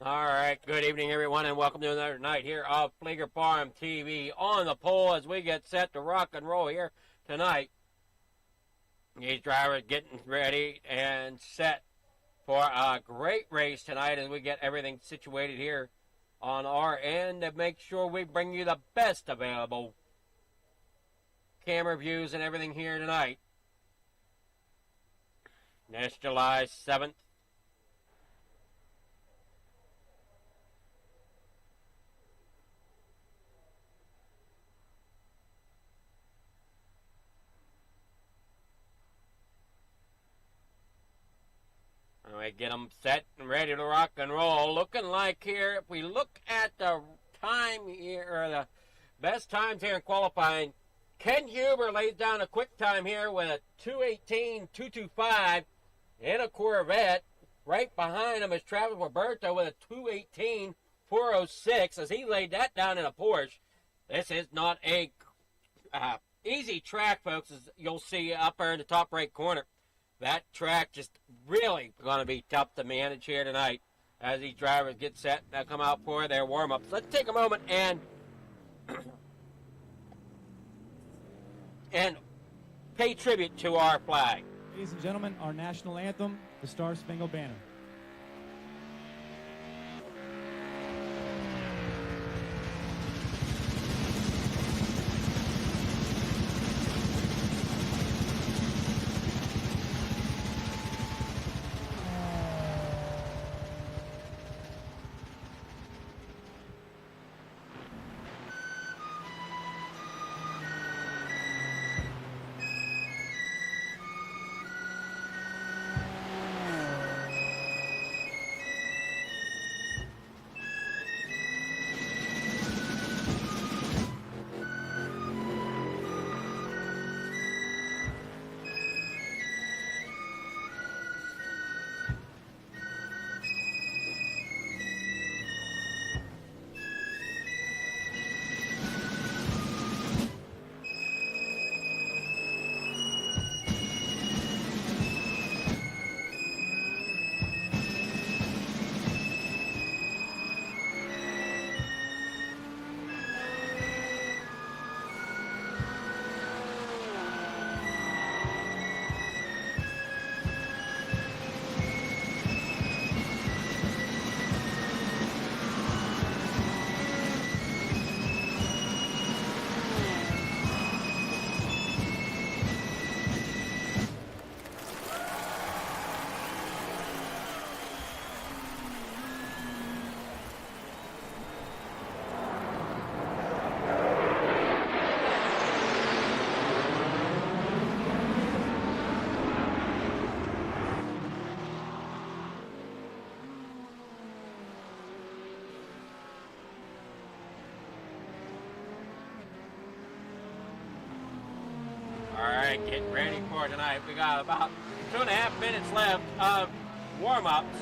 All right, good evening, everyone, and welcome to another night here of Flieger Farm TV on the pole as we get set to rock and roll here tonight. These drivers getting ready and set for a great race tonight as we get everything situated here on our end to make sure we bring you the best available camera views and everything here tonight. This July 7th. We get them set and ready to rock and roll. Looking like here, if we look at the time here, or the best times here in qualifying, Ken Huber lays down a quick time here with a 2:18.225 in a Corvette. Right behind him is Travis Roberto with a 2:18.406 as he laid that down in a Porsche. This is not a easy track, folks, as you'll see up there in the top right corner. That track just really going to be tough to manage here tonight as these drivers get set and come out for their warm-ups. Let's take a moment and pay tribute to our flag. Ladies and gentlemen, our national anthem, the Star Spangled Banner. All right, getting ready for tonight. We got about 2.5 minutes left of warm-ups.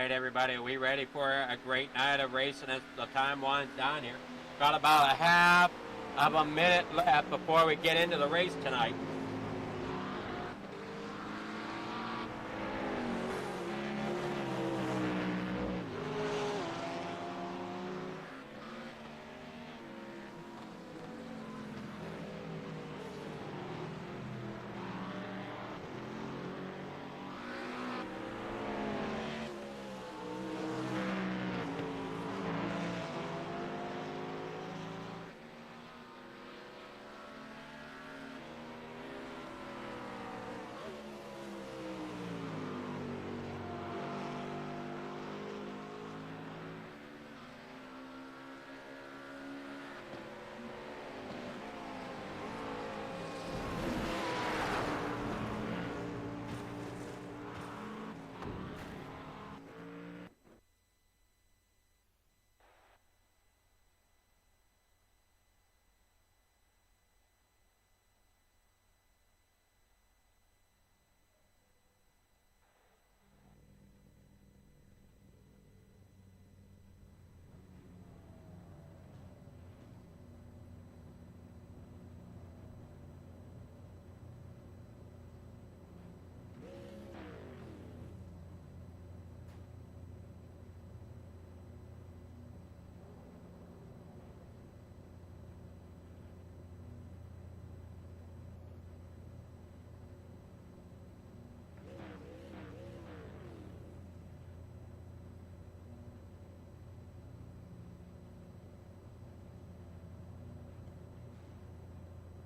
right, everybody, are we ready for a great night of racing as the time winds down here? Got about a half of a minute left before we get into the race tonight.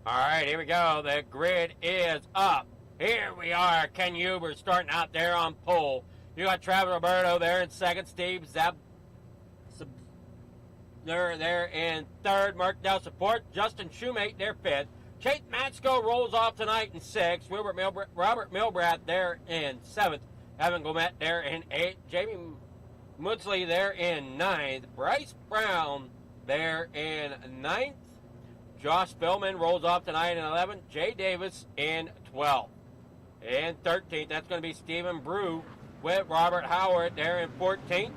All right, here we go. The grid is up. Here we are. Ken Huber starting out there on pole. You got Travis Roberto there in second. Steve there in third. Mark Dow support. Justin Shoemate there fifth. Chase Matsko rolls off tonight in sixth. Robert Milbrat there in seventh. Evan Gomet there in eighth. Jamie Mudsley there in ninth. Bryce Brown there in ninth. Josh Spillman rolls off tonight in 11th. Jay Davis in 12th. In 13th, that's going to be Stephen Brew with Robert Howard there in 14th.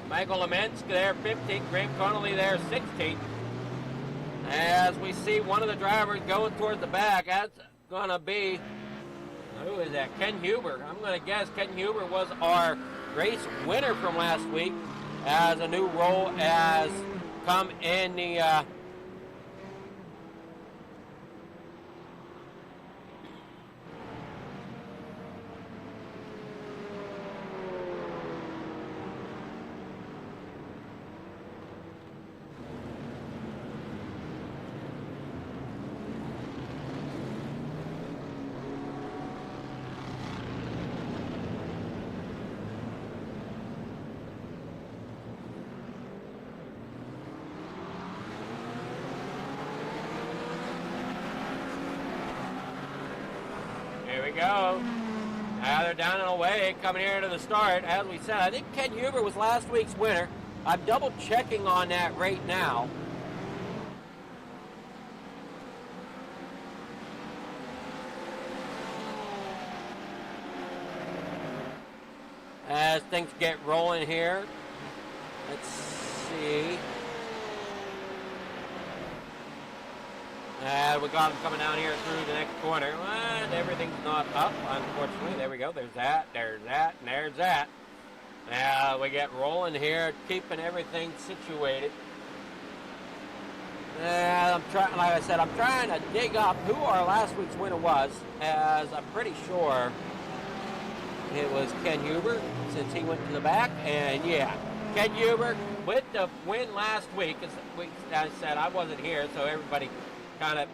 Michael Lemensk there 15th. Graham Connolly there 16th. As we see one of the drivers going towards the back, that's going to be, who is that? Ken Huber. I'm going to guess Ken Huber was our race winner from last week, as a new role as come in the go. Now they're down and away, coming here to the start. As we said, I think Ken Huber was last week's winner. I'm double checking on that right now. As things get rolling here, let's see. We got him coming down here through the next corner. And everything's not up, unfortunately. There we go. There's that, and there's that. Now we get rolling here, keeping everything situated. And like I said, I'm trying to dig up who our last week's winner was, as I'm pretty sure it was Ken Huber, since he went to the back. And yeah, Ken Huber with the win last week. As I said, I wasn't here, so everybody kind of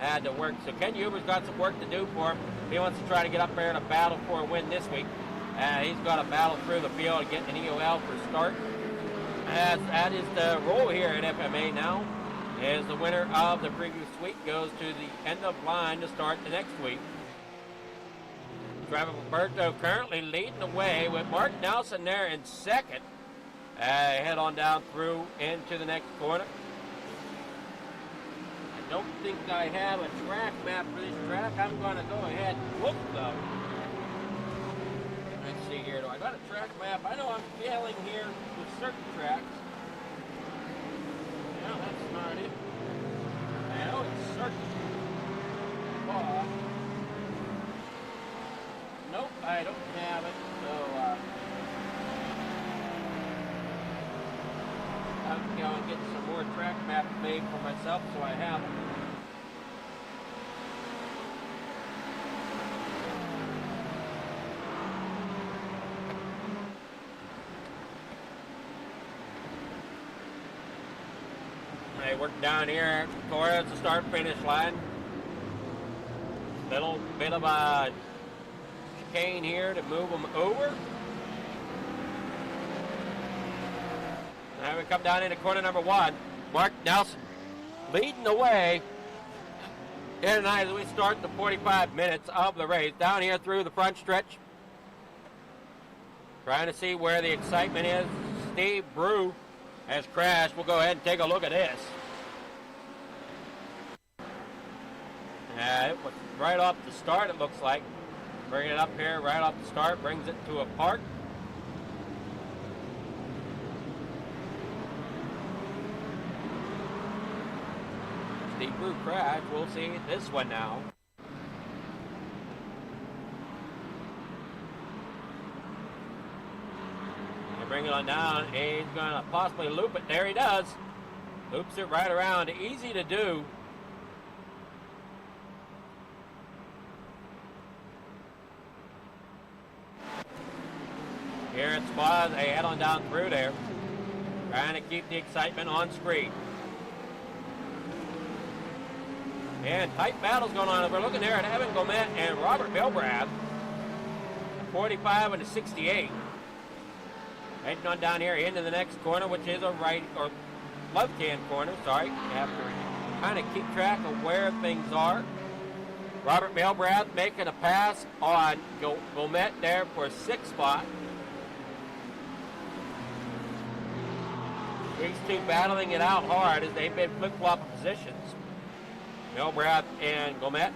had to work. So Ken Huber's got some work to do for him. He wants to try to get up there in a battle for a win this week. He's got to battle through the field and get an EOL for start. That is the role here at FMA now. As the winner of the previous week goes to the end of line to start the next week. Travis Roberto currently leading the way with Mark Nelson there in second. Head on down through into the next corner. I don't think I have a track map for this track. I'm going to go ahead and look though. Let's see here. Do I got a track map? I know I'm failing here with certain tracks. Yeah, that's not it. I know it's certain. Nope, I don't have it. So, I'm going to get some more track maps made for myself so I have them. They work down here towards the start-finish line. Little bit of a chicane here to move them over. Now we come down into corner number 1. Mark Nelson leading the way here tonight as we start the 45 minutes of the race. Down here through the front stretch. Trying to see where the excitement is. Steve Brew has crashed. We'll go ahead and take a look at this. It was right off the start, it looks like. Bringing it up here right off the start, brings it to a park. Steve Brew crash. We'll see this one now. They bring it on down. He's going to possibly loop it. There he does. Loops it right around. Easy to do. Here at Spa, they head on down through there. Trying to keep the excitement on screen. And tight battles going on. We're looking there at Evan Gomet and Robert Bilbrad. 45 and a 68. Heading on down here into the next corner, which is a right or left-hand corner. Sorry, you have to kind of keep track of where things are. Robert Bilbrad making a pass on Gomet there for a 6th spot. These two battling it out hard as they've been flip-flopping positions. Bilbrad and Gomet.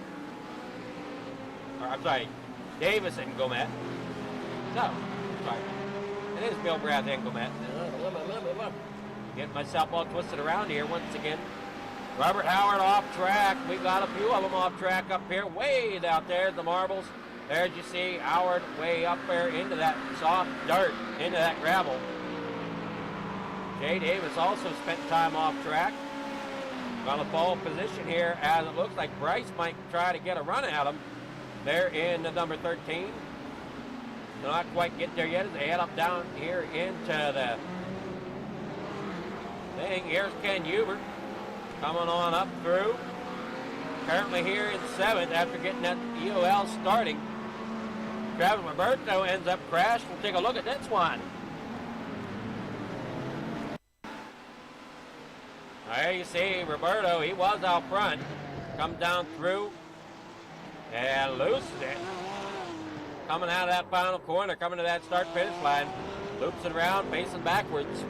Or, I'm sorry, Davis and Gomet. No, sorry. It is Bilbrad and Gomet. Getting myself all twisted around here once again. Robert Howard off track. We got a few of them off track up here. Way out there, the marbles. There you see Howard way up there into that soft dirt, into that gravel. Jay Davis also spent time off track. On a pole position here as it looks like Bryce might try to get a run at him. There in the number 13. They'll not quite get there yet as they head up down here into the thing. Here's Ken Hubert coming on up through. Currently here in 7th after getting that EOL starting. Travis Roberto ends up crashed. We'll take a look at this one. There you see Roberto, he was out front. Comes down through and loses it. Coming out of that final corner, coming to that start-finish line. Loops it around, facing backwards.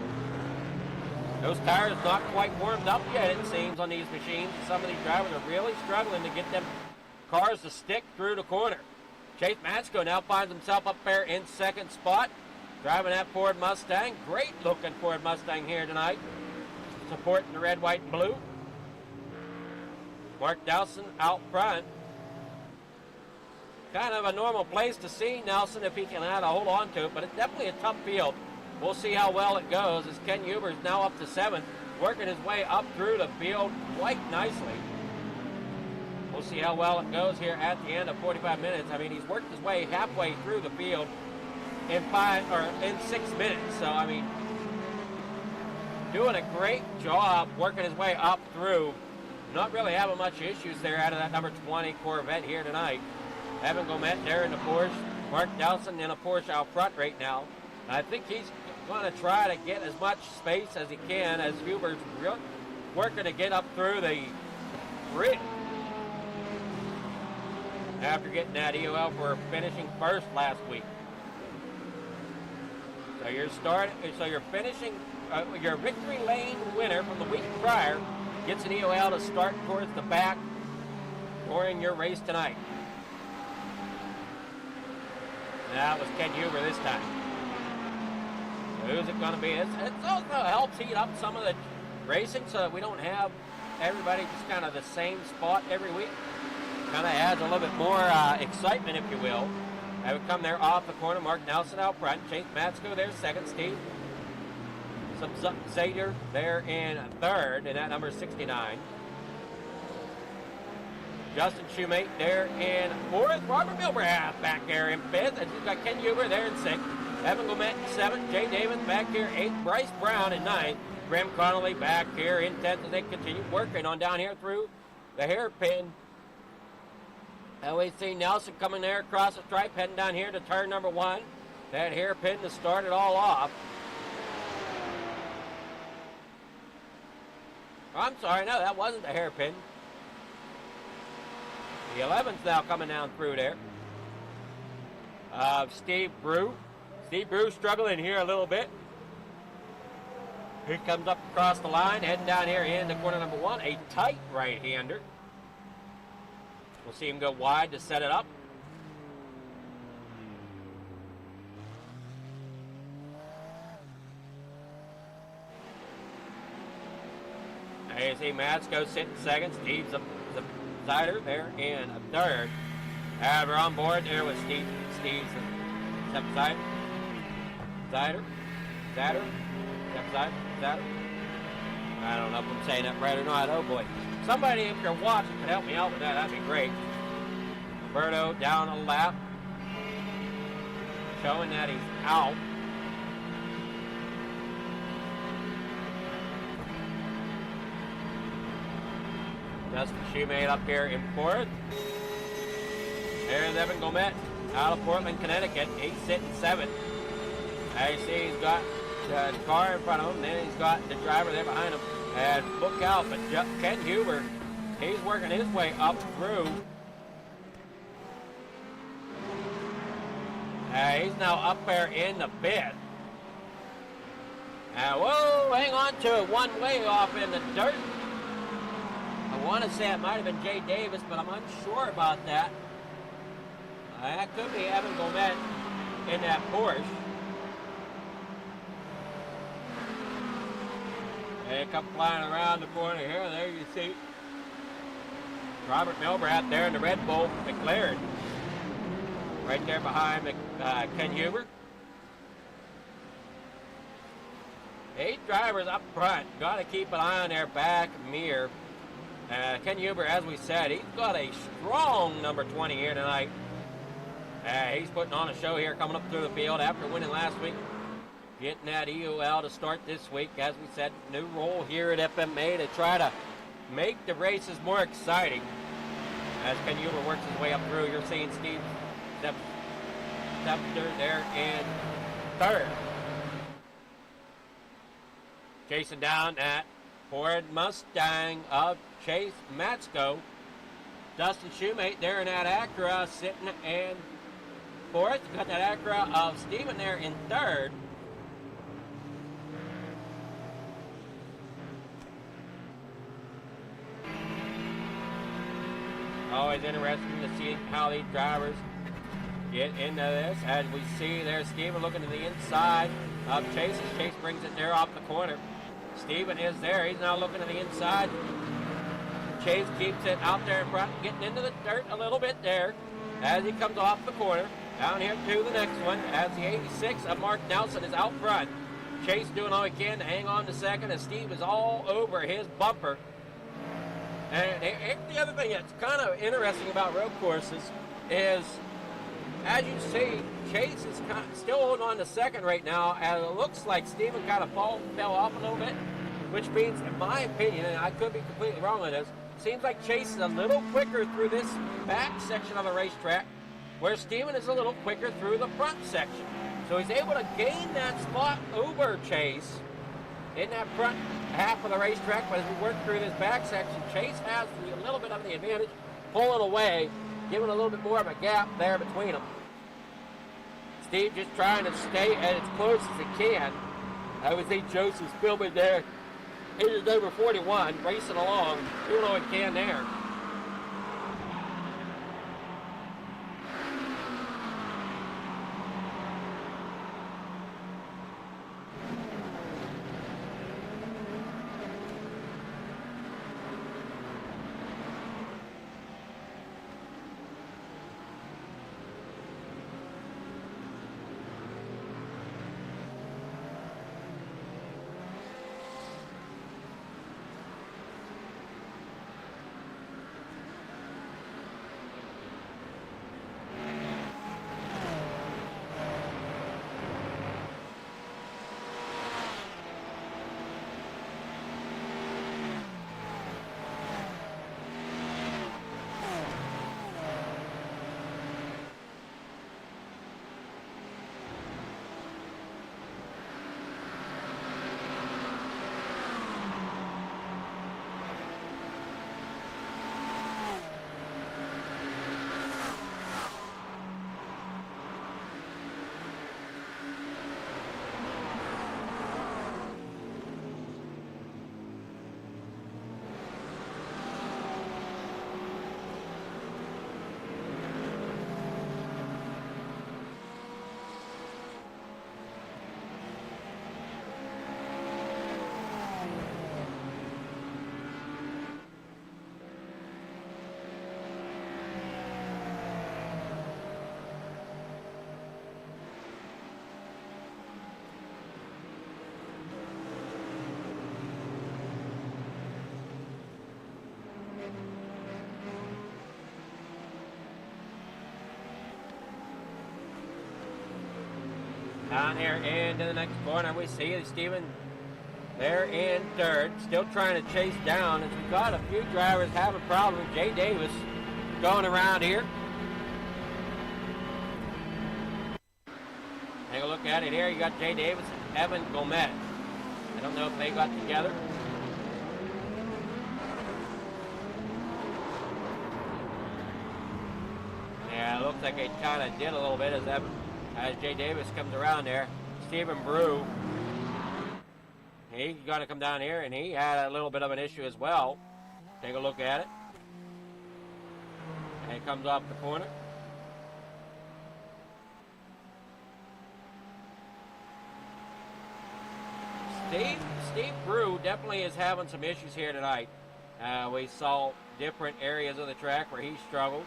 Those tires not quite warmed up yet, it seems, on these machines. Some of these drivers are really struggling to get them cars to stick through the corner. Chase Matsko now finds himself up there in 2nd spot. Driving that Ford Mustang. Great-looking Ford Mustang here tonight. Supporting the red, white, and blue. Mark Nelson out front. Kind of a normal place to see Nelson if he can hold on to it, but it's definitely a tough field. We'll see how well it goes as Ken Huber is now up to 7th, working his way up through the field quite nicely. We'll see how well it goes here at the end of 45 minutes. I mean, he's worked his way halfway through the field in 6 minutes. So, I mean, doing a great job working his way up through. Not really having much issues there out of that number 20 Corvette here tonight. Evan Gomet there in the Porsche. Mark Nelson in a Porsche out front right now. I think he's going to try to get as much space as he can as Huber's working to get up through the grid. After getting that EOL for finishing 1st last week. So you're finishing, your victory lane winner from the week prior gets an EOL to start towards the back during your race tonight. That was Ken Huber this time. Who's it going to be? It also helps heat up some of the racing so that we don't have everybody just kind of the same spot every week. Kind of adds a little bit more excitement, if you will. I would come there off the corner. Mark Nelson out front. Chase Matsko there second. Steve Zader there in third, and that number is 69. Justin Shoemate there in fourth. Robert Milbrath back there in fifth. And you've got Ken Huber there in sixth. Evan Gomet in seventh. Jay Davis back here eighth. Bryce Brown in ninth. Graham Connolly back here in 10th as they continue working on down here through the hairpin. We see Nelson coming there across the stripe, heading down here to turn number one. That hairpin to start it all off. Oh, I'm sorry, no, that wasn't the hairpin. The 11's now coming down through there. Steve Brew. Steve Brew struggling here a little bit. He comes up across the line, heading down here into corner number one, a tight right-hander. We'll see him go wide to set it up. There you see Matsko sitting second. Steve Zider there in third. We're on board there with Steve Zider. I don't know if I'm saying that right or not. Oh boy. Somebody, if you're watching, could help me out with that. That'd be great. Roberto down a lap. Showing that he's out. Justin Shoemate up here in fourth. There's Evan Gomet out of Portland, Connecticut. He's sitting seventh. As you see, he's got the car in front of him, then he's got the driver there behind him. And look out, but Ken Huber, he's working his way up through. He's now up there in the fifth. Whoa, hang on to it, one way off in the dirt. I want to say it might have been Jay Davis, but I'm unsure about that. That could be Evan Gomet in that Porsche. They come flying around the corner here. There you see Robert Milbrath there in the Red Bull McLaren. Right there behind Ken Huber. 8 drivers up front. Got to keep an eye on their back mirror. Ken Huber, as we said, he's got a strong number 20 here tonight. He's putting on a show here coming up through the field after winning last week. Getting that EOL to start this week. As we said, new role here at FMA to try to make the races more exciting. As Ken Huber works his way up through, you're seeing Steve Stepter there in third. Chasing down that Ford Mustang of Chase Matsko. Dustin Shoemate there in that Acura sitting in fourth. Got that Acura of Steven there in third. Always interesting to see how these drivers get into this. As we see there, Steven looking to the inside of Chase. As Chase brings it there off the corner. Steven is there. He's now looking to the inside. Chase keeps it out there in front, getting into the dirt a little bit there as he comes off the corner. Down here to the next one as the 86 of Mark Nelson is out front. Chase doing all he can to hang on to second as Steve is all over his bumper. And the other thing that's kind of interesting about road courses is, as you see, Chase is still holding on to second right now, and it looks like Steven kind of fell off a little bit, which means, in my opinion, and I could be completely wrong on this, seems like Chase is a little quicker through this back section of the racetrack, where Steven is a little quicker through the front section. So he's able to gain that spot over Chase in that front half of the racetrack, but as we work through this back section, Chase has a little bit of the advantage, pulling away, giving a little bit more of a gap there between them. Steve just trying to stay as close as he can. I would think Joseph Spielman there. He is over 41, racing along, doing all he can there. Down here into the next corner, we see Steven there in third, still trying to chase down as we've got a few drivers having problems. Jay Davis going around here. Take a look at it here. You got Jay Davis and Evan Gomez. I don't know if they got together. Yeah, it looks like they kind of did a little bit as Jay Davis comes around there. Stephen Brew, he's going to come down here, and he had a little bit of an issue as well. Take a look at it. And it comes off the corner. Steve Brew definitely is having some issues here tonight. We saw different areas of the track where he struggled.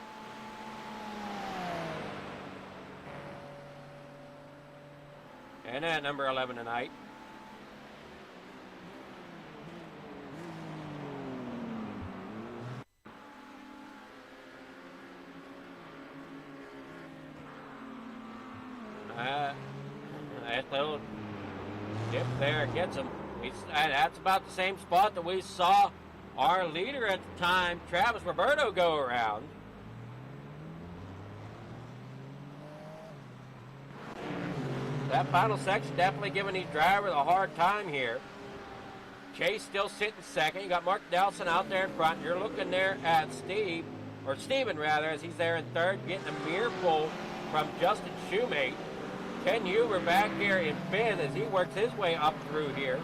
And at number 11 tonight. That little dip there gets him. That's about the same spot that we saw our leader at the time, Travis Roberto, go around. That final section definitely giving these drivers a hard time here. Chase still sitting second. You got Mark Nelson out there in front. You're looking there at Steven rather, as he's there in third, getting a mirror pull from Justin Shoemate. Ken Huber back here in fifth as he works his way up through here.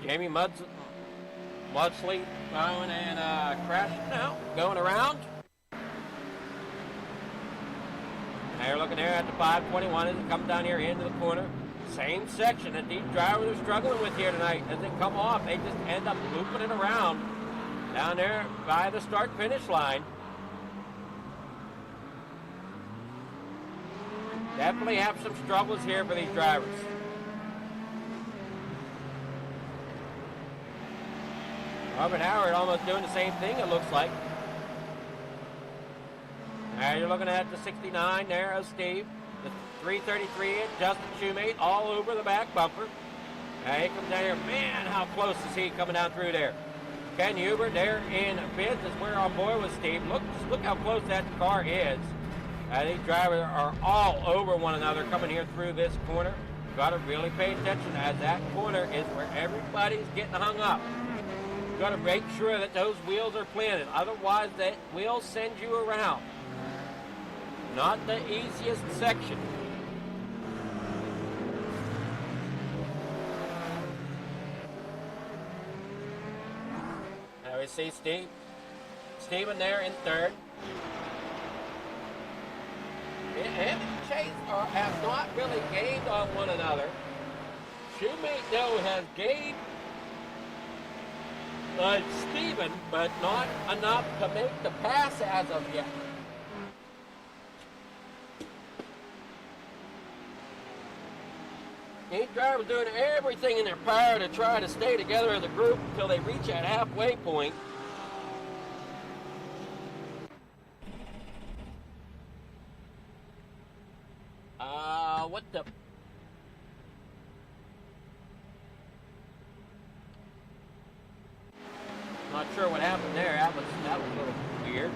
Jamie Mudsley going and crashing now, going around. Now you're looking there at the 521 as it comes down here into the corner. Same section that these drivers are struggling with here tonight. As they come off, they just end up looping it around down there by the start-finish line. Definitely have some struggles here for these drivers. Robert Howard almost doing the same thing, it looks like. Now you're looking at the 69 there of Steve. The 333 Justin Shoemate all over the back bumper. Now he comes down here. Man, how close is he coming down through there? Ken Huber there in fifth is where on board with Steve. Look how close that car is. These drivers are all over one another coming here through this corner. You've got to really pay attention as that corner is where everybody's getting hung up. You've got to make sure that those wheels are planted. Otherwise, that will send you around. Not the easiest section. Now we see Steven there in third. Him and Chase have not really gained on one another. Shoemate, though, has gained Steven, but not enough to make the pass as of yet. These drivers doing everything in their power to try to stay together as a group until they reach that halfway point. What the? Not sure what happened there. That was a little weird.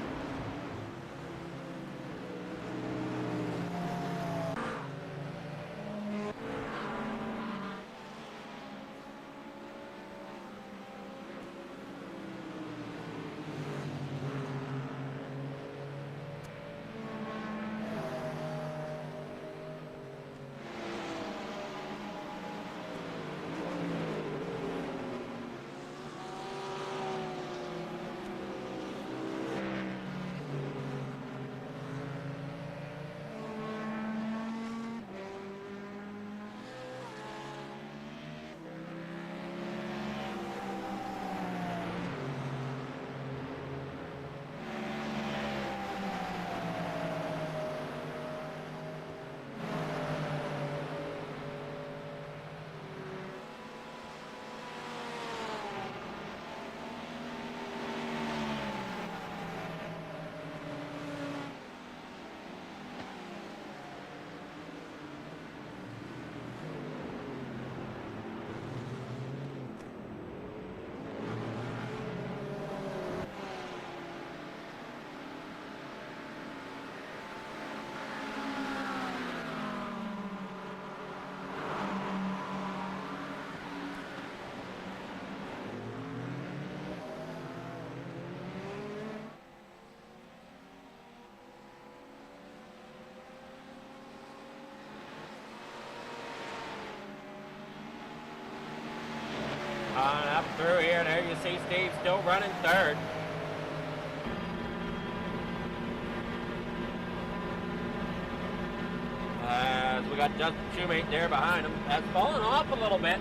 On up through here. There you see Steve still running third. We got Justin Shoemate there behind him. That's fallen off a little bit.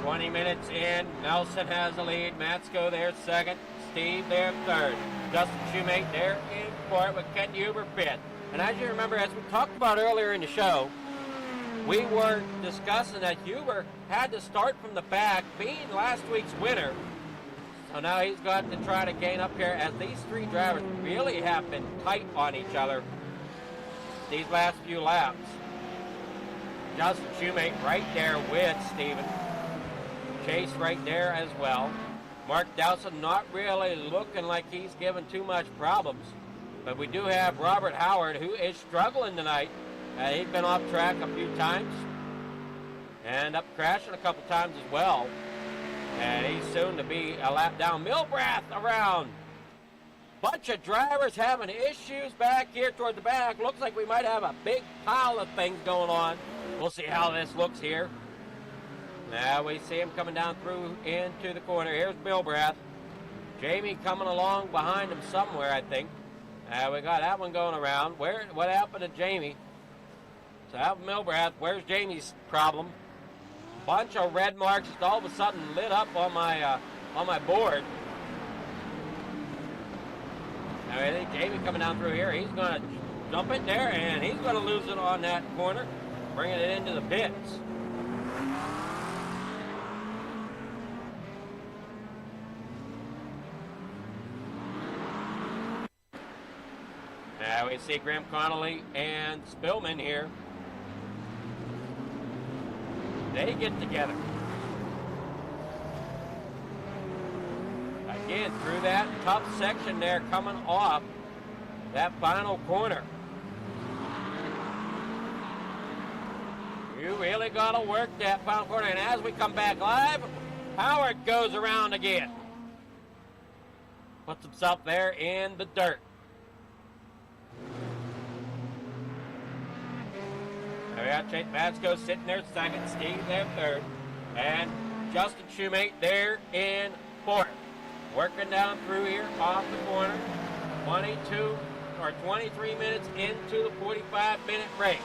"20 minutes in, Nelson has the lead. Matsko there second. Steve there third. Justin Shoemate there in fourth with Ken Huber fifth." And as you remember, as we talked about earlier in the show, we were discussing that Huber had to start from the back, being last week's winner. So now he's got to try to gain up here, as these three drivers really have been tight on each other these last few laps. Justin Shoemate right there with Steven. Chase right there as well. Mark Dowson not really looking like he's given too much problems. But we do have Robert Howard, who is struggling tonight. He's been off track a few times and up crashing a couple times as well. And he's soon to be a lap down. Milbrath around. Bunch of drivers having issues back here toward the back. Looks like we might have a big pile of things going on. We'll see how this looks here. Now we see him coming down through into the corner. Here's Milbrath. Jamie coming along behind him somewhere, I think. We got that one going around. What happened to Jamie? So that Milbrath, where's Jamie's problem? Bunch of red marks just all of a sudden lit up on my board. Now I think Jamie coming down through here. He's going to jump it there, and he's going to lose it on that corner, bringing it into the pits. Now we see Graham Connolly and Spillman here. They get together. Again, through that tough section there coming off that final corner. You really got to work that final corner. And as we come back live, Howard goes around again. Puts himself there in the dirt. We got Chase Matsko sitting there second, Steve there third, and Justin Shoemate there in fourth. Working down through here off the corner, 23 minutes into the 45-minute race.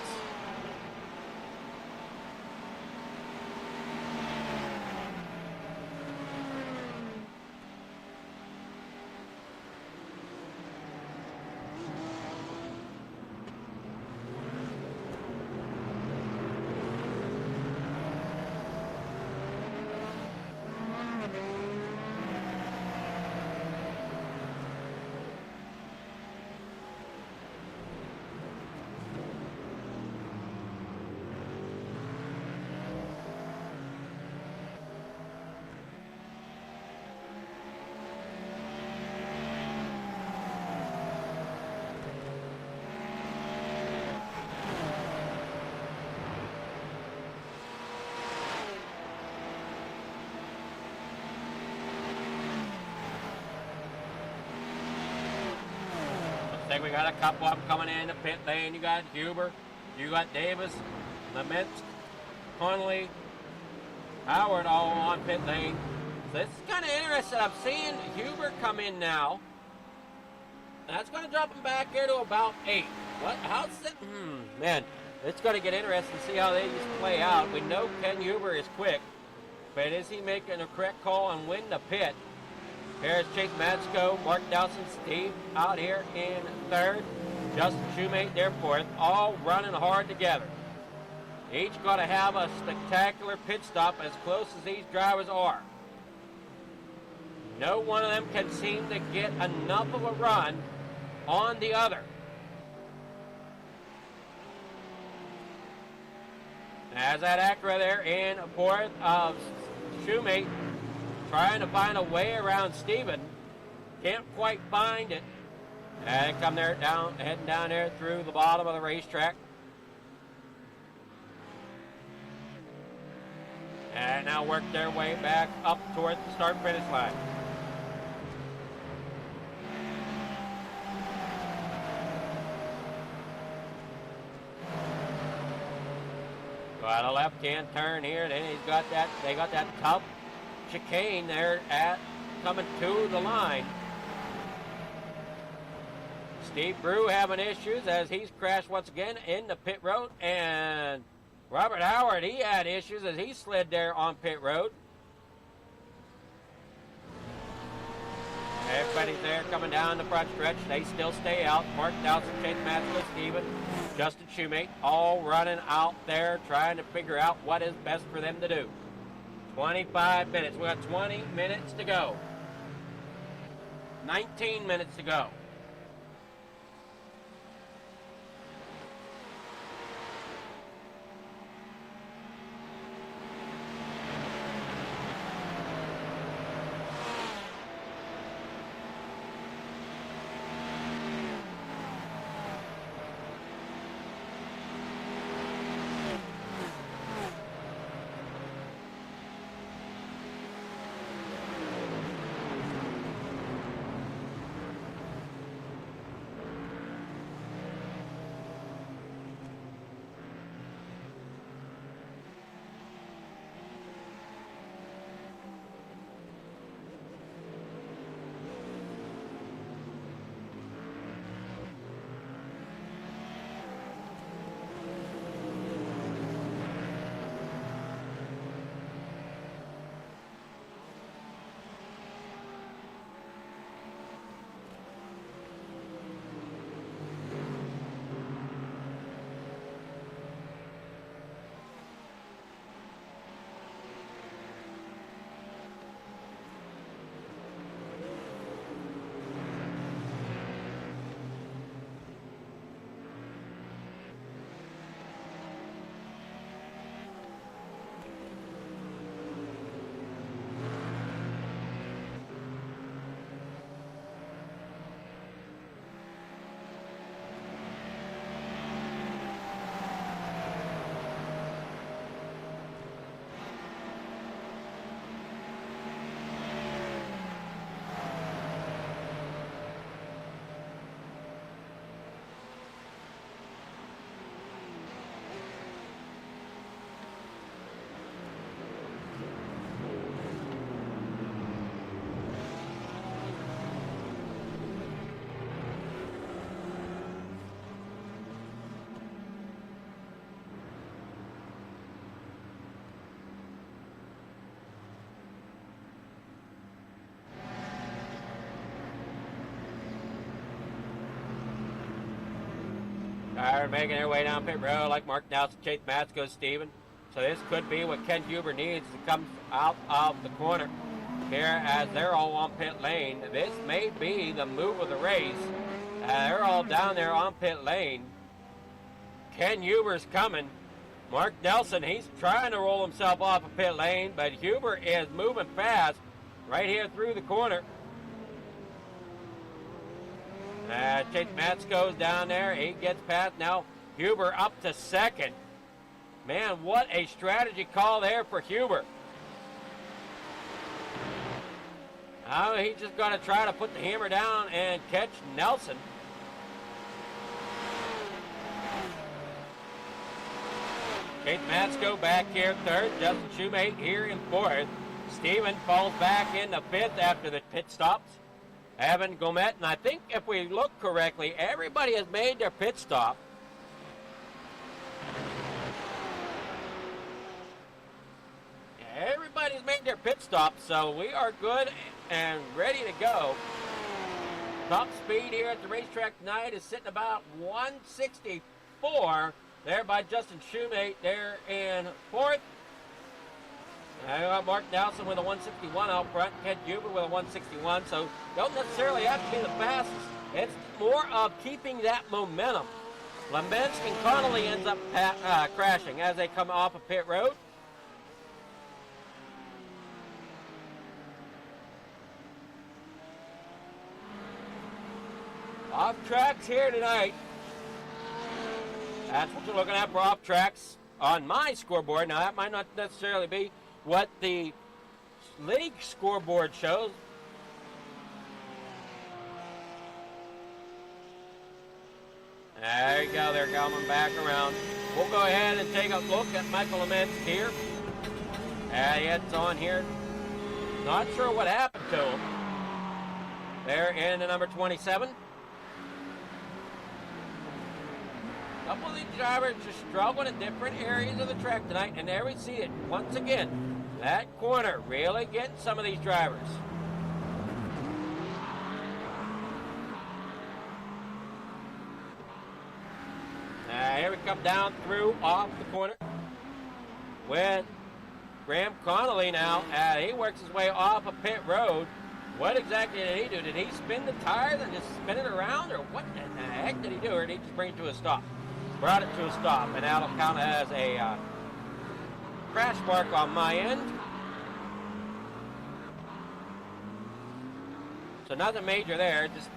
I think we got a couple of them coming in the pit lane. You got Huber, you got Davis, Leminsk, Connolly, Howard all on pit lane. So this is kind of interesting. I'm seeing Huber come in now. That's going to drop him back here to about 8. What? How's it? Man, it's going to get interesting to see how these play out. We know Ken Huber is quick, but is he making a correct call and win the pit? Here's Chase Matsko, Mark Nelson, Steve out here in 3rd. Justin Shoemate there 4th, all running hard together. Each going to have a spectacular pit stop as close as these drivers are. No one of them can seem to get enough of a run on the other. As that Acura there in 4th of Shoemate, trying to find a way around Steven. Can't quite find it. And they come there down, heading down there through the bottom of the racetrack. And now work their way back up toward the start-finish line. Got a left-hand turn here. Then he's got that. They got that tough chicane there at coming to the line. Steve Brew having issues as he's crashed once again in the pit road, and Robert Howard, he had issues as he slid there on pit road. Everybody's there coming down the front stretch. They still stay out. Mark Nelson, Chase Matsko, Steven, Justin Shoemate, all running out there trying to figure out what is best for them to do. 25 minutes. We got 20 minutes to go. 19 minutes to go. Are making their way down pit road like Mark Nelson, Chase Matsko, Steven. So this could be what Ken Huber needs to come out of the corner here as they're all on pit lane. This may be the move of the race. They're all down there on pit lane. Ken Huber's coming. Mark Nelson, he's trying to roll himself off of pit lane, but Huber is moving fast right here through the corner. Chase Matsko's down there. He gets past now. Huber up to 2nd. Man, what a strategy call there for Huber. Now he's just going to try to put the hammer down and catch Nelson. Chase Matsko back here 3rd. Justin Shoemate here in 4th. Steven falls back into fifth after the pit stops. Evan Gomet, and I think if we look correctly, everybody has made their pit stop. Everybody's made their pit stop, so we are good and ready to go. Top speed here at the racetrack tonight is sitting about 164. There by Justin Shoemate there in fourth. I got Mark Nelson with a 161 out front, Ken Huber with a 161, so don't necessarily have to be the fastest. It's more of keeping that momentum. Lemensk and Connolly ends up crashing as they come off of pit road. Off tracks here tonight. That's what you're looking at for off tracks on my scoreboard. Now that might not necessarily be what the league scoreboard shows. There you go, they're coming back around. We'll go ahead and take a look at Michael Lemensk here. He heads on here. Not sure what happened to him. They're in the number 27. A couple of these drivers just struggling in different areas of the track tonight, and there we see it once again. That corner really getting some of these drivers. Here we come down through off the corner with Graham Connolly now. He works his way off of pit road. What exactly did he do? Did he spin the tires and just spin it around, or what the heck did he do? Or did he just bring it to a stop? Brought it to a stop, and that'll count as a crash mark on my end. So nothing major there, just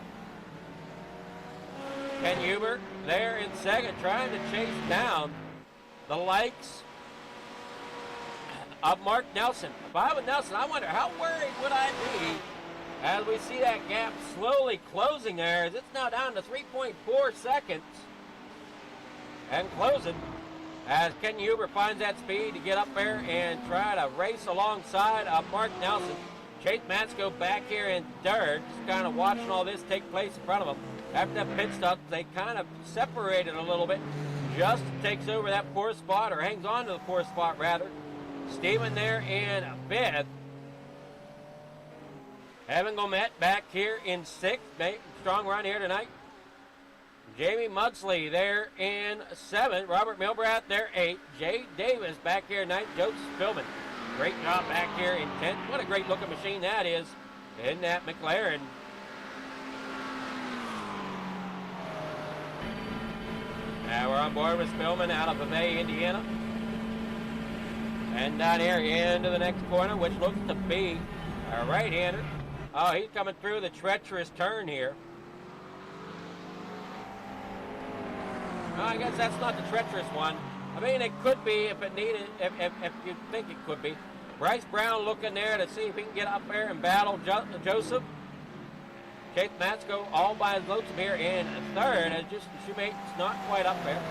Ken Huber there in second, trying to chase down the likes of Mark Nelson. If I was Nelson, I wonder how worried would I be as we see that gap slowly closing there, as it's now down to 3.4 seconds. And closing as Ken Huber finds that speed to get up there and try to race alongside of Mark Nelson. Chase Matsko back here in third, just kind of watching all this take place in front of him. After that pit stop, they kind of separated a little bit. Just takes over that fourth spot, or hangs on to the fourth spot rather. Steven there in fifth. Evan Gomet back here in sixth. Strong run here tonight. Jamie Mudsley there in seventh. Robert Milbrath there eighth. Jay Davis back here ninth. Joseph Spillman. Great job back here in 10th. What a great looking machine that is in that McLaren. Now we're on board with Spillman out of FMA, Indiana. And down here into the next corner, which looks to be a right-hander. Oh, he's coming through the treacherous turn here. No, I guess that's not the treacherous one. I mean, it could be if it needed, if you think it could be. Bryce Brown looking there to see if he can get up there and battle Joseph. Chase Matsko all by his lonesome here in third, and just Shoemate's not quite up there.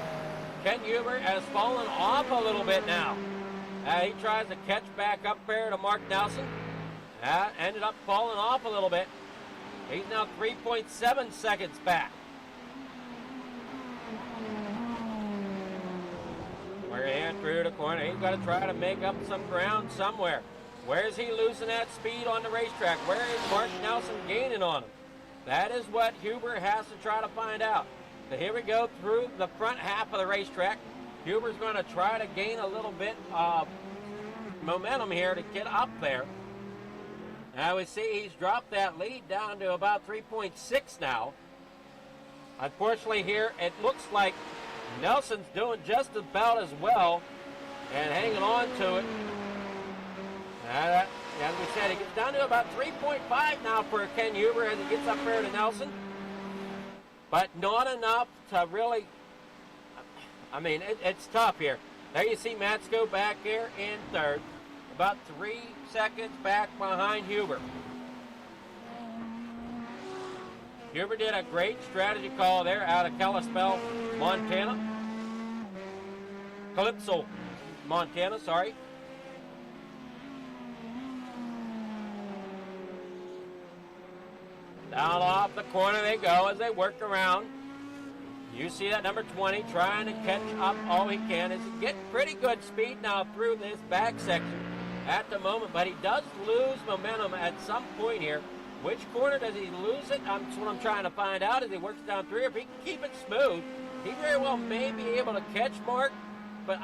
Ken Huber has fallen off a little bit now. He tries to catch back up there to Mark Nelson. Ended up falling off a little bit. He's now 3.7 seconds back. We're in through the corner. He's got to try to make up some ground somewhere. Where is he losing that speed on the racetrack? Where is Mark Nelson gaining on him? That is what Huber has to try to find out. So here we go through the front half of the racetrack. Huber's going to try to gain a little bit of momentum here to get up there. Now we see he's dropped that lead down to about 3.6 now. Unfortunately here, it looks like Nelson's doing just about as well and hanging on to it. As we said, he gets down to about 3.5 now for Ken Huber as he gets up there to Nelson. But not enough to really, I mean, it's tough here. There you see Matsko back here in third, about 3 seconds back behind Huber. Huber did a great strategy call there out of Kalispell, Montana. Calypso, Montana, sorry. Down off the corner they go as they work around. You see that number 20 trying to catch up all he can. He's getting pretty good speed now through this back section at the moment, but he does lose momentum at some point here. Which corner does he lose it? That's what I'm trying to find out as he works down through. If he can keep it smooth, he very well may be able to catch Mark, but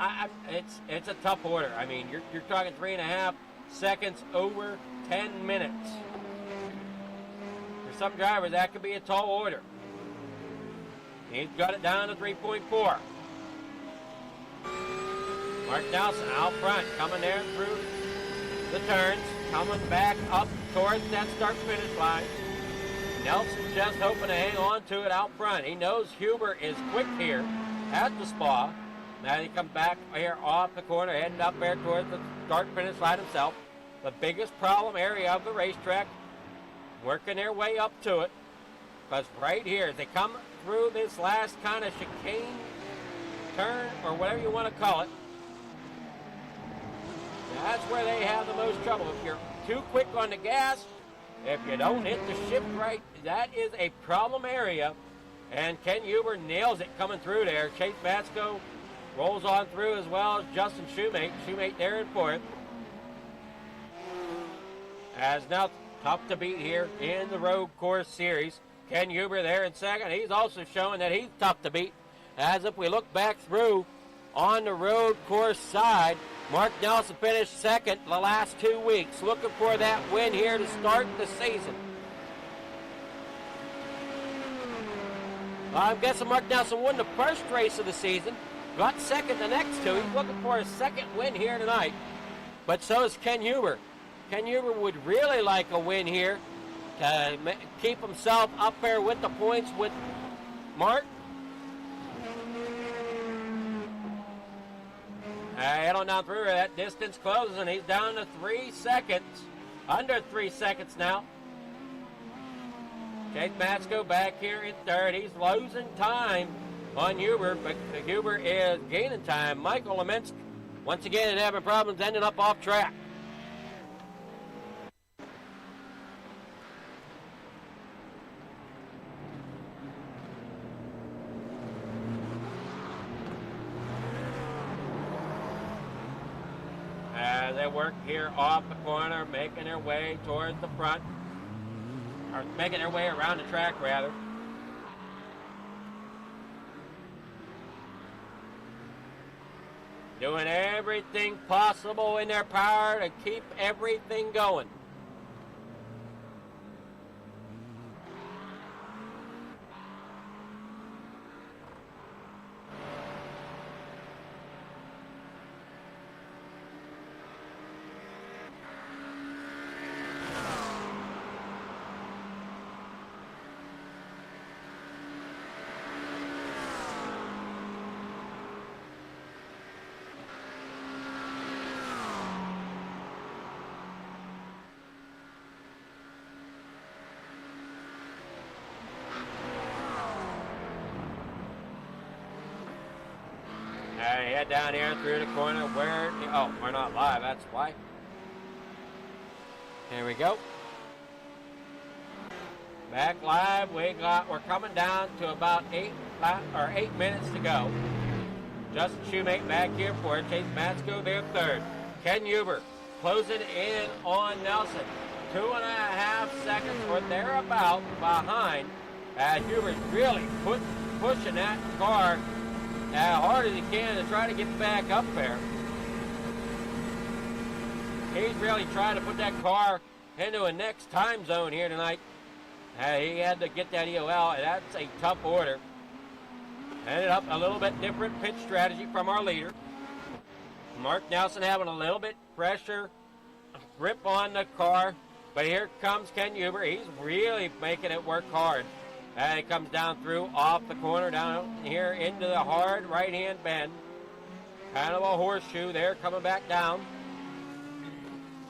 it's a tough order. I mean, you're talking 3.5 seconds over 10 minutes. For some drivers, that could be a tall order. He's got it down to 3.4. Mark Nelson out front, coming there through the turns, coming back up towards that start-finish line. Nelson just hoping to hang on to it out front. He knows Huber is quick here at the Spa. Now he comes back here off the corner, heading up there towards the start-finish line himself. The biggest problem area of the racetrack, working their way up to it. Because right here, as they come through this last kind of chicane turn, or whatever you want to call it, that's where they have the most trouble. If you're too quick on the gas, if you don't hit the shift right, that is a problem area. And Ken Huber nails it coming through there. Chase Matsko rolls on through as well as Justin Shoemate. Shoemate there in fourth. As now tough to beat here in the road course series. Ken Huber there in second. He's also showing that he's tough to beat. As if we look back through on the road course side, Mark Nelson finished second the last 2 weeks, looking for that win here to start the season. I'm guessing Mark Nelson won the first race of the season, got second the next two. He's looking for a second win here tonight, but so is Ken Huber. Ken Huber would really like a win here to keep himself up there with the points with Mark. Head on down through that distance closes, and he's down to 3 seconds. Under 3 seconds now. Chase Matsko back here in third. He's losing time on Huber, but Huber is gaining time. Michael Leminsk, once again, having problems ending up off track. They work here off the corner, making their way towards the front, or making their way around the track, rather. Doing everything possible in their power to keep everything going. Head down here through the corner where, oh, we're not live, that's why. Here we go. Back live, we're coming down to about 8 minutes to go. Justin Shoemate back here for Chase Matsko there third. Ken Huber closing in on Nelson. 2.5 seconds or thereabout behind. Huber's really pushing that car as hard as he can to try to get back up there. He's really trying to put that car into a next time zone here tonight. He had to get that EOL, and that's a tough order. Ended up a little bit different pitch strategy from our leader. Mark Nelson having a little bit pressure grip on the car, but here comes Ken Huber. He's really making it work hard. And it comes down through off the corner down here into the hard right-hand bend. Kind of a horseshoe there coming back down.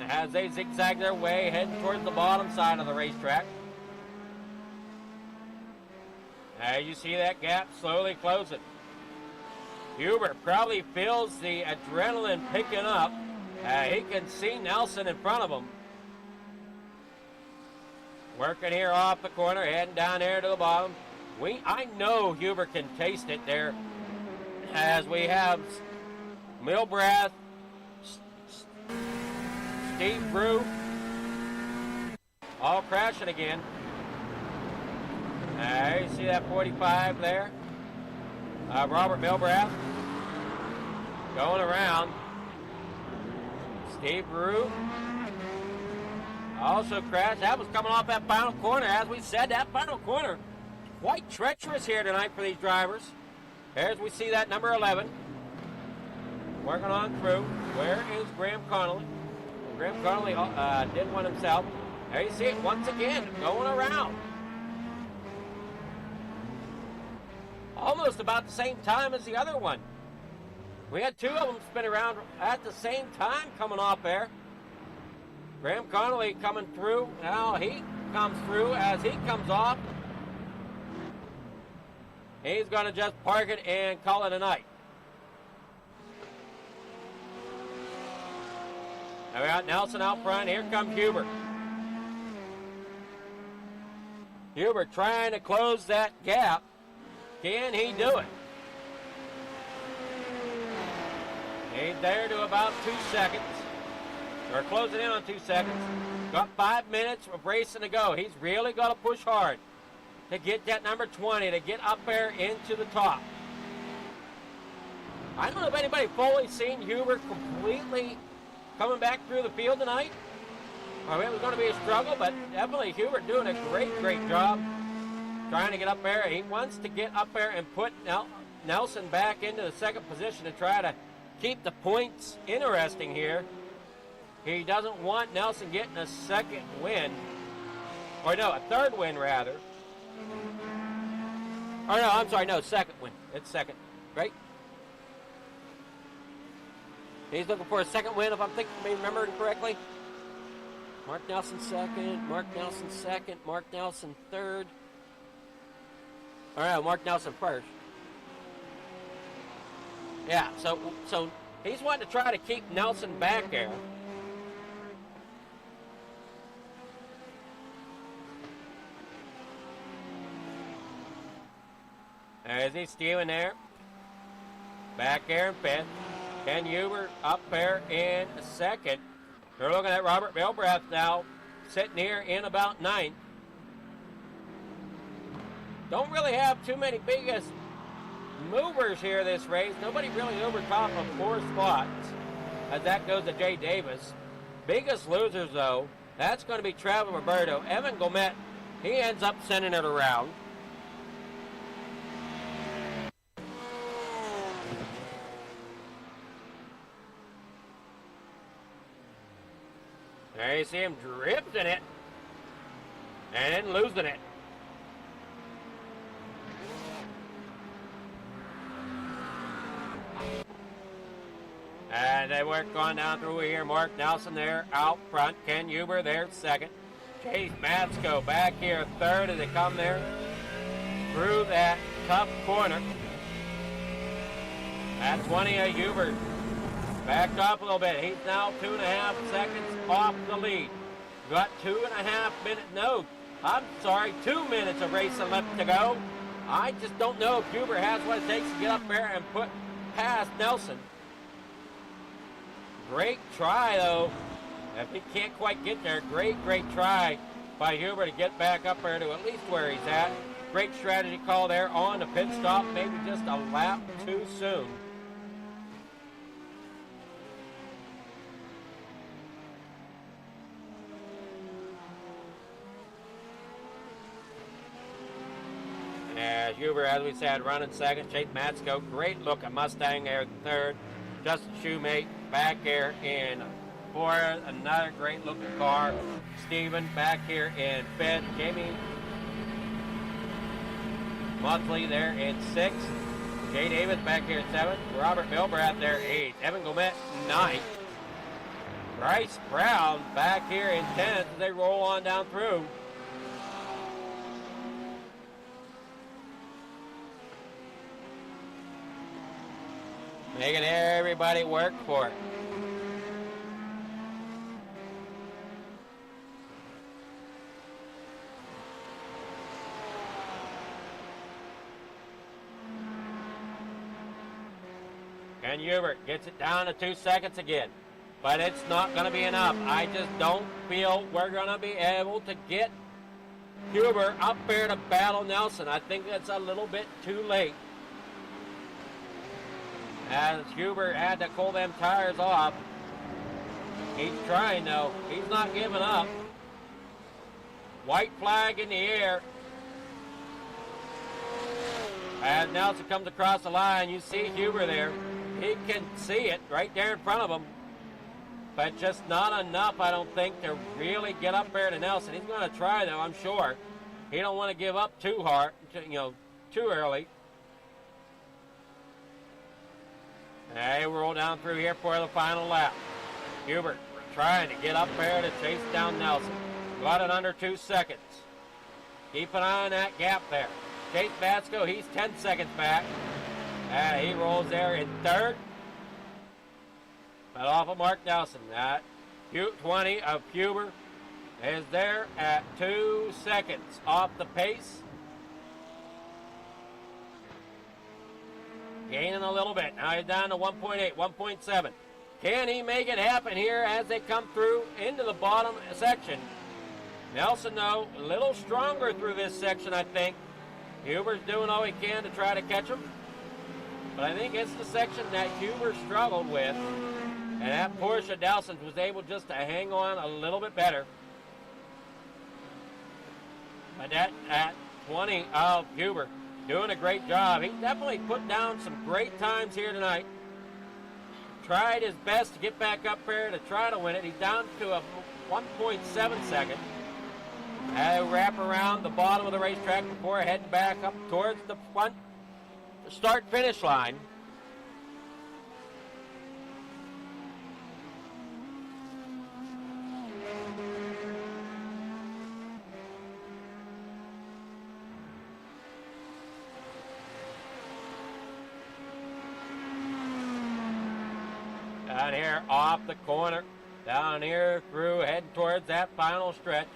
As they zigzag their way heading towards the bottom side of the racetrack. As you see that gap slowly closing. Huber probably feels the adrenaline picking up. He can see Nelson in front of him. Working here off the corner, heading down there to the bottom. I know Huber can taste it there as we have Milbrath, Steve Brew, all crashing again. You see that 45 there? Robert Milbrath going around. Steve Brew also crashed. That was coming off that final corner. As we said, that final corner quite treacherous here tonight for these drivers. As we see that number 11 working on through. Where is Graham Connolly? Graham Connolly did one himself. There you see it once again going around. Almost about the same time as the other one. We had two of them spin around at the same time coming off there. Graham Connolly coming through. Now he comes through as he comes off. He's going to just park it and call it a night. Now we got Nelson out front. Here comes Huber. Huber trying to close that gap. Can he do it? He's there to about 2 seconds. We're closing in on 2 seconds. Got 5 minutes of racing to go. He's really got to push hard to get that number 20, to get up there into the top. I don't know if anybody fully seen Huber completely coming back through the field tonight. I mean, it was going to be a struggle, but definitely Huber doing a great job trying to get up there. He wants to get up there and put Nelson back into the second position to try to keep the points interesting here. He doesn't want Nelson getting a second win. Or no, a third win rather. Or no, I'm sorry, no, second win. It's second, right? He's looking for a second win if I'm remembering correctly. Mark Nelson second, Mark Nelson second, Mark Nelson third. All right, Mark Nelson first. Yeah, so he's wanting to try to keep Nelson back there. There's he Steven there. Back there in fifth. Ken Huber up there in second. They're looking at Robert Milbrath now, sitting here in about ninth. Don't really have too many biggest movers here this race. Nobody really over top of 4 spots, as that goes to Jay Davis. Biggest losers, though, that's going to be Travis Roberto. Evan Gomet, he ends up sending it around. There you see him drifting it and then losing it. And they work on down through here. Mark Nelson there out front. Ken Huber there second. Chase Matsko back here third as they come there through that tough corner. At 20 of Huber. Backed off a little bit. He's now 2.5 seconds off the lead. Got 2 minutes of racing left to go. I just don't know if Huber has what it takes to get up there and put past Nelson. Great try, though. If he can't quite get there, great try by Huber to get back up there to at least where he's at. Great strategy call there on the pit stop. Maybe just a lap too soon. Huber, as we said, running second. Chase Matsko, great looking Mustang there in third. Justin Shoemate back here in fourth. Another great looking car. Steven back here in fifth. Jamie Monthly there in sixth. Jay Davis back here in seventh. Robert Milbrath there eighth. Evan Gomet ninth. Bryce Brown back here in 10th as they roll on down through. Making everybody work for it. And Hubert gets it down to 2 seconds again. But it's not going to be enough. I just don't feel we're going to be able to get Huber up there to battle Nelson. I think that's a little bit too late. As Huber had to pull them tires off. He's trying though. He's not giving up. White flag in the air. As Nelson comes across the line, you see Huber there. He can see it right there in front of him. But just not enough, I don't think, to really get up there to Nelson. He's going to try, though, I'm sure. He don't want to give up too hard, too early. They roll down through here for the final lap. Hubert trying to get up there to chase down Nelson. Got it under 2 seconds. Keep an eye on that gap there. Chase Basco, he's 10 seconds back. He rolls there in third. But off of Mark Nelson. That 20 of Huber is there at 2 seconds off the pace. Gaining a little bit. Now he's down to 1.8, 1.7. Can he make it happen here as they come through into the bottom section? Nelson, though, a little stronger through this section, I think. Huber's doing all he can to try to catch him. But I think it's the section that Huber struggled with. And that Porsche Nelson was able just to hang on a little bit better. But that at 20 of Huber doing a great job. He definitely put down some great times here tonight. Tried his best to get back up there to try to win it. He's down to a 1.7 second. They wrap around the bottom of the racetrack before heading back up towards the front start-finish line. Down here off the corner, down here through, heading towards that final stretch.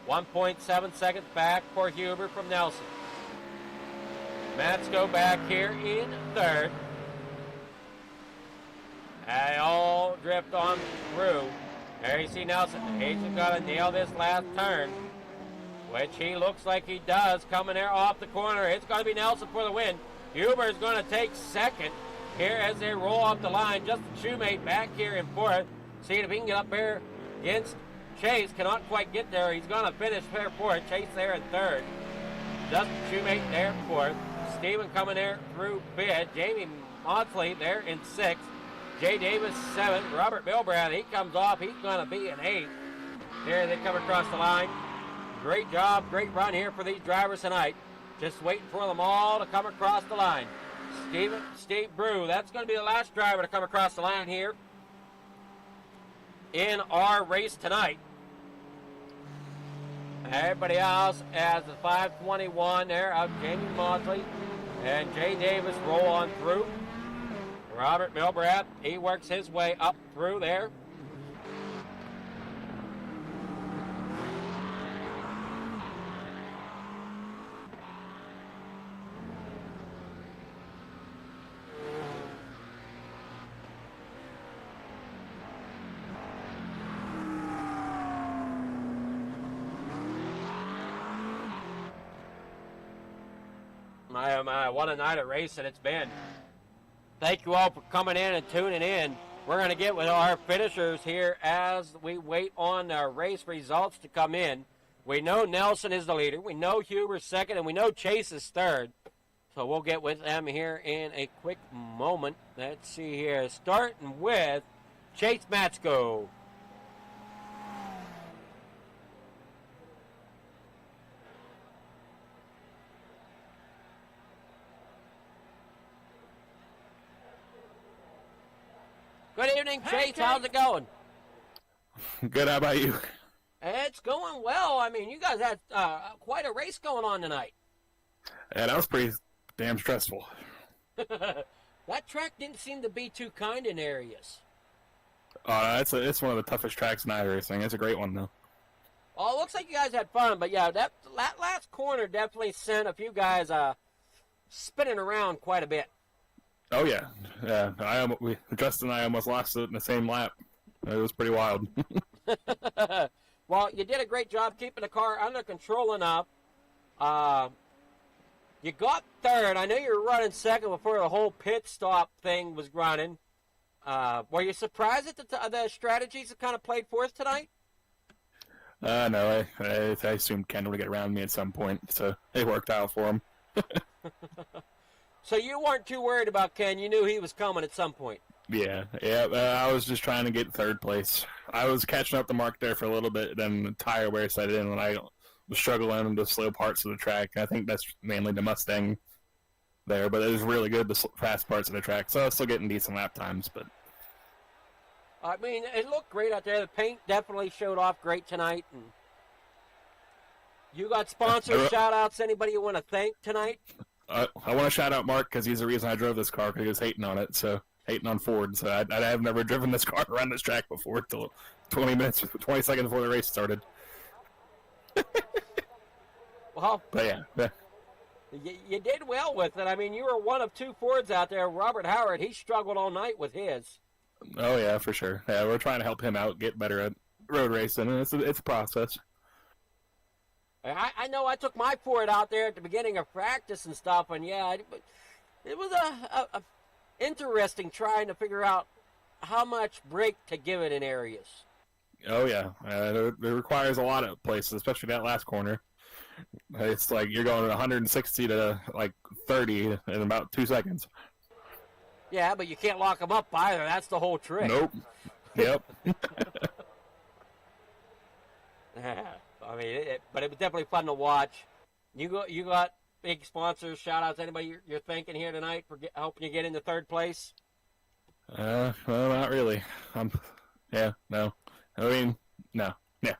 1.7 seconds back for Huber from Nelson. Matsko back here in third. They all drift on through. There you see Nelson. He's got to nail this last turn, which he looks like he does. Coming there off the corner. It's going to be Nelson for the win. Huber is going to take second here as they roll off the line. Justin Shoemate back here in fourth. See if he can get up there against Chase. Cannot quite get there. He's going to finish there fourth. Chase there in third. Justin Shoemate there in fourth. Steven coming there through fifth. Jamie Maudsley there in sixth. Jay Davis seventh. Robert Milbrad, he comes off. He's going to be in eighth. Here they come across the line. Great job, great run here for these drivers tonight. Just waiting for them all to come across the line. Steve Brew, that's going to be the last driver to come across the line here in our race tonight. Everybody else as the 521 there of Jamie Maudsley and Jay Davis roll on through. Robert Milbrad, he works his way up through there. What a night of racing it's been. Thank you all for coming in and tuning in. We're going to get with our finishers here as we wait on our race results to come in. We know Nelson is the leader. We know Huber's second, and we know Chase is third. So we'll get with them here in a quick moment. Let's see here. Starting with Chase Matsko. Good evening, Chase. How's it going? Good. How about you? It's going well. I mean, you guys had quite a race going on tonight. Yeah, that was pretty damn stressful. That track didn't seem to be too kind in areas. It's one of the toughest tracks in iRacing. It's a great one, though. Well, it looks like you guys had fun, but yeah, that last corner definitely sent a few guys spinning around quite a bit. Oh yeah, yeah. Justin and I almost lost it in the same lap. It was pretty wild. Well, you did a great job keeping the car under control enough. You got third. I know you were running second before the whole pit stop thing was running. Were you surprised at the strategies that kind of played forth tonight? No, I assumed Ken would get around me at some point, so it worked out for him. So you weren't too worried about Ken. You knew he was coming at some point. Yeah. I was just trying to get third place. I was catching up to Mark there for a little bit, then the tire wear set in, and I was struggling in the slow parts of the track. I think that's mainly the Mustang there, but it was really good, the fast parts of the track. So I was still getting decent lap times, but... I mean, it looked great out there. The paint definitely showed off great tonight. And you got sponsor shout-outs. Anybody you want to thank tonight? I want to shout out Mark because he's the reason I drove this car, because he was hating on it, so hating on Ford. So I have never driven this car around this track before until 20 seconds before the race started. Well, but yeah. You did well with it. I mean, you were one of two Fords out there. Robert Howard, he struggled all night with his. Oh yeah, for sure. Yeah, we're trying to help him out, get better at road racing, and it's a process. I know I took my Ford out there at the beginning of practice and stuff, and yeah, it was a interesting trying to figure out how much brake to give it in areas. Oh yeah, it requires a lot of places, especially that last corner. It's like you're going 160 to like 30 in about 2 seconds. Yeah, but you can't lock them up either. That's the whole trick. Nope. Yep. I mean, but it was definitely fun to watch. You got big sponsors. Shout out to anybody you're thanking here tonight for helping you get into third place. Well, not really. No. I mean, no. Yeah.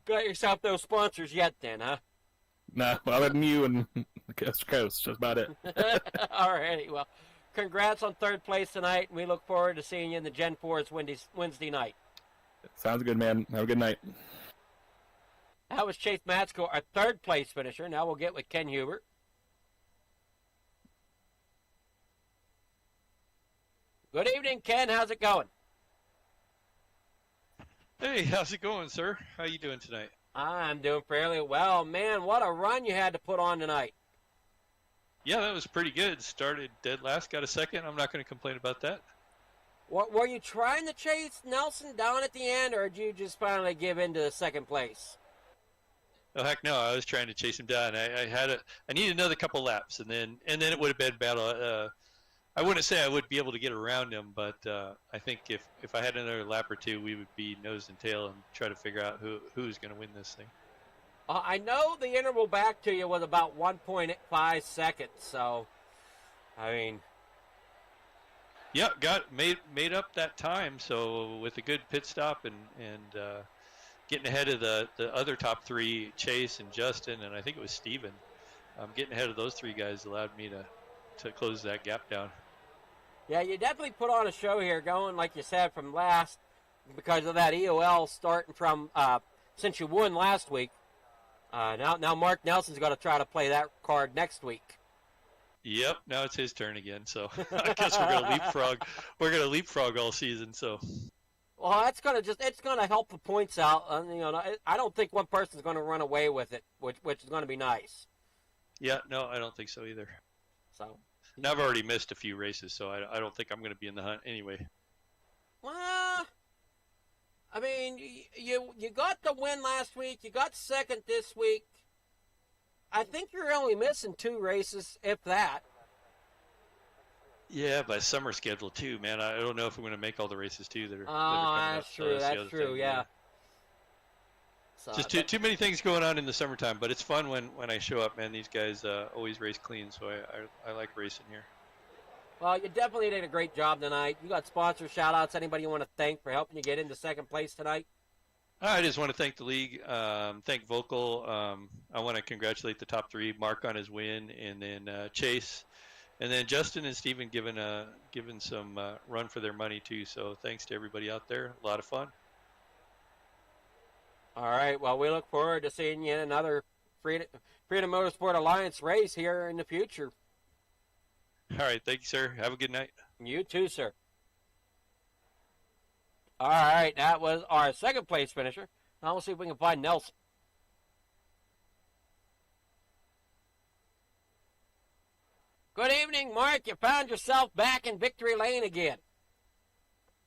Got yourself those sponsors yet, then, huh? Nah, other than you and Coast to Coast, just about it. All righty. Well, congrats on third place tonight, and we look forward to seeing you in the Gen 4's Wednesday night. Sounds good, man. Have a good night. That was Chase Matsko, our third place finisher. Now we'll get with Ken Hubert. Good evening, Ken. How's it going? Hey, how's it going, sir? How you doing tonight? I'm doing fairly well. Man, what a run you had to put on tonight. Yeah, that was pretty good. Started dead last, got a second. I'm not going to complain about that. Were you trying to chase Nelson down at the end, or did you just finally give in to second place? Oh heck no! I was trying to chase him down. I needed another couple laps, and then it would have been battle. I wouldn't say I would be able to get around him, but I think if I had another lap or two, we would be nose and tail and try to figure out who's going to win this thing. I know the interval back to you was about 1.5 seconds, so I mean. Yeah, made up that time. So with a good pit stop and getting ahead of the other top three, Chase and Justin, and I think it was Steven, getting ahead of those three guys allowed me to close that gap down. Yeah, you definitely put on a show here, going like you said from last because of that EOL starting from since you won last week. Now Mark Nelson's got to try to play that card next week. Yep, now it's his turn again. So I guess we're gonna leapfrog. We're gonna leapfrog all season. So. Well, it's gonna help the points out. I don't think one person's gonna run away with it, which is gonna be nice. Yeah, no, I don't think so either. So. Now I've already missed a few races, so I don't think I'm gonna be in the hunt anyway. Well, I mean, you got the win last week. You got second this week. I think you're only missing 2 races, if that. Yeah, but summer schedule too, man. I don't know if I'm going to make all the races too that are. That's true. That's true. Yeah. So, just too many things going on in the summertime, but it's fun when I show up, man. These guys always race clean, so I like racing here. Well, you definitely did a great job tonight. You got sponsor shout-outs. Anybody you want to thank for helping you get into second place tonight? I just want to thank the league, thank Vocal. I want to congratulate the top 3, Mark on his win, and then Chase, and then Justin and Steven given some run for their money too. So thanks to everybody out there. A lot of fun. All right. Well, we look forward to seeing you in another Freedom Motorsport Alliance race here in the future. All right. Thank you, sir. Have a good night. You too, sir. All right, that was our second place finisher. Now we'll see if we can find Nelson. Good evening, Mark. You found yourself back in victory lane again.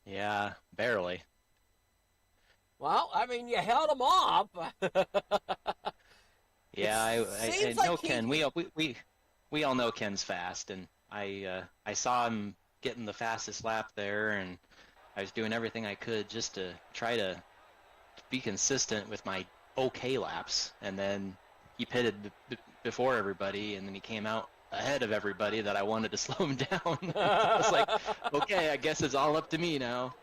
Yeah, barely. Well, I mean, you held him off. Yeah, I seems know like he- Ken. We all know Ken's fast, and I saw him getting the fastest lap there, and I was doing everything I could just to try to be consistent with my okay laps, and then he pitted before everybody, and then he came out ahead of everybody that I wanted to slow him down. I was like, okay, I guess it's all up to me now.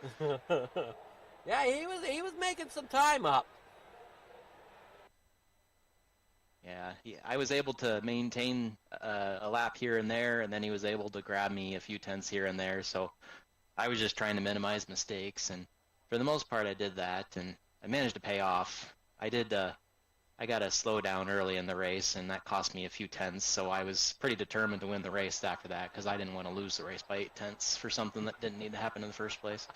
Yeah, he was making some time up. Yeah, I was able to maintain a lap here and there, and then he was able to grab me a few tenths here and there, so I was just trying to minimize mistakes, and for the most part I did that, and I managed to pay off. I got a slow down early in the race, and that cost me a few tenths, so I was pretty determined to win the race after that, because I didn't want to lose the race by 8 tenths for something that didn't need to happen in the first place.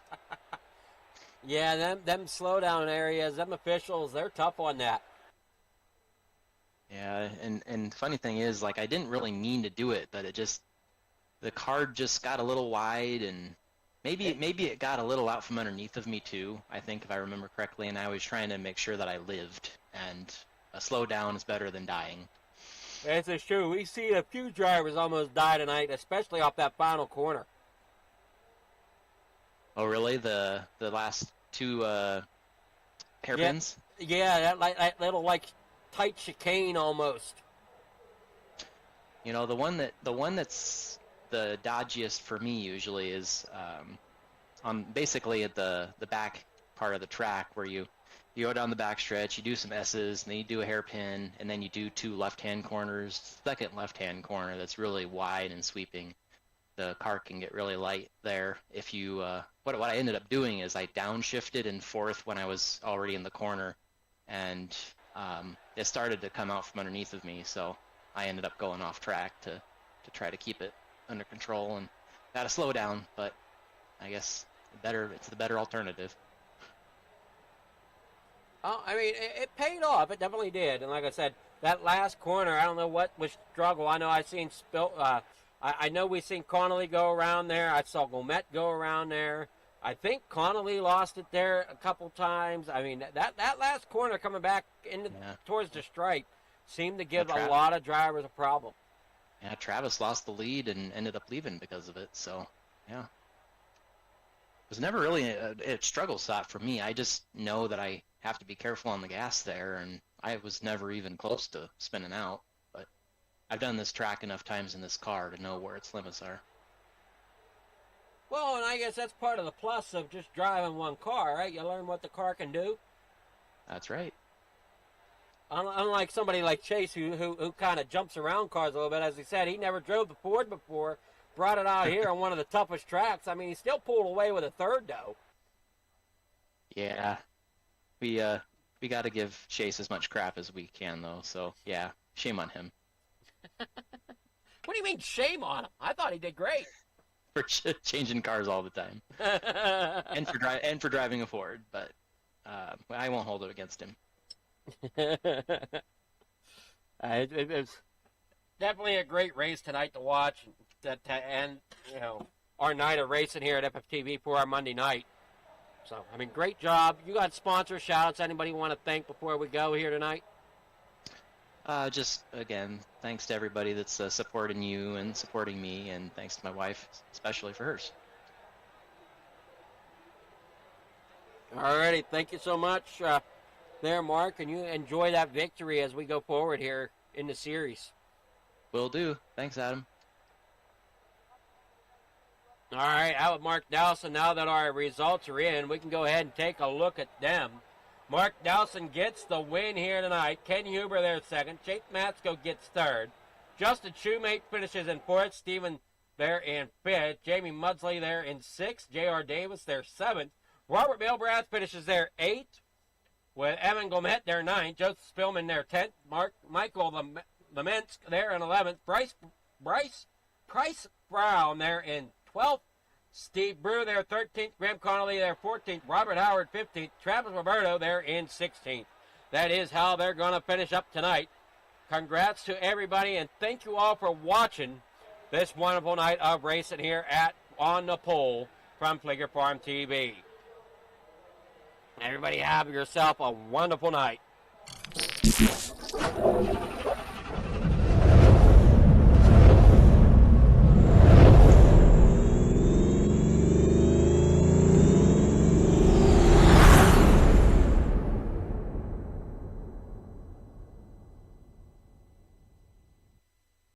Yeah, them slowdown areas, them officials, they're tough on that. Yeah, and funny thing is, like, I didn't really mean to do it, but the card just got a little wide, and maybe it got a little out from underneath of me too, I think, if I remember correctly, and I was trying to make sure that I lived, and a slowdown is better than dying. That's true. We see a few drivers almost die tonight, especially off that final corner. Oh, really? The last two hairpins? Yeah, that little tight chicane almost. You know, the one that's the dodgiest for me usually is on basically at the back part of the track, where you go down the back stretch, you do some S's, and then you do a hairpin, and then you do 2 left-hand corners. Second left-hand corner that's really wide and sweeping. The car can get really light there. If you what I ended up doing is I downshifted in fourth when I was already in the corner, and it started to come out from underneath of me, so I ended up going off track to try to keep it under control, and got to slow down, but I guess it's the better alternative. Oh, I mean, it paid off. It definitely did. And like I said, that last corner, I don't know what was struggle. I know I seen I know we seen Connolly go around there. I saw Gomet go around there. I think Connolly lost it there a couple times. I mean, that last corner coming back towards the stripe seemed to give a lot of drivers a problem. Yeah, Travis lost the lead and ended up leaving because of it. So, yeah. It was never really a struggle spot for me. I just know that I have to be careful on the gas there, and I was never even close to spinning out. But I've done this track enough times in this car to know where its limits are. Well, and I guess that's part of the plus of just driving one car, right? You learn what the car can do. That's right. Unlike somebody like Chase, who kind of jumps around cars a little bit. As he said, he never drove the Ford before, brought it out here on one of the toughest tracks. I mean, he still pulled away with a third, though. Yeah. We got to give Chase as much crap as we can, though. So, yeah, shame on him. What do you mean, shame on him? I thought he did great. For changing cars all the time. and for driving a Ford, but I won't hold it against him. It was definitely a great race tonight to watch, to end our night of racing here at FFTv for our Monday night. So, I mean, great job. You got sponsor shout-outs. Anybody you want to thank before we go here tonight? Just, again, thanks to everybody that's supporting you and supporting me, and thanks to my wife, especially for hers. Alrighty, thank you so much there, Mark, and you enjoy that victory as we go forward here in the series. Will do. Thanks, Adam. All right, out with Mark Dowson. Now that our results are in, we can go ahead and take a look at them. Mark Dowson gets the win here tonight. Ken Huber there second. Jake Matsko gets third. Justin Shoemate finishes in fourth. Steven there in fifth. Jamie Mudsley there in sixth. J.R. Davis there seventh. Robert Milbrath finishes there eighth, with Evan Gomet there ninth. Joseph Spillman there 10th. Michael Lemensk there in 11th. Bryce Brown there in 12th. Steve Brew there 13th. Graham Connolly there 14th. Robert Howard 15th. Travis Roberto there in 16th. That is how they're going to finish up tonight. Congrats to everybody, and thank you all for watching this wonderful night of racing here at On the Pole from Fleeger Farm TV. Everybody have yourself a wonderful night.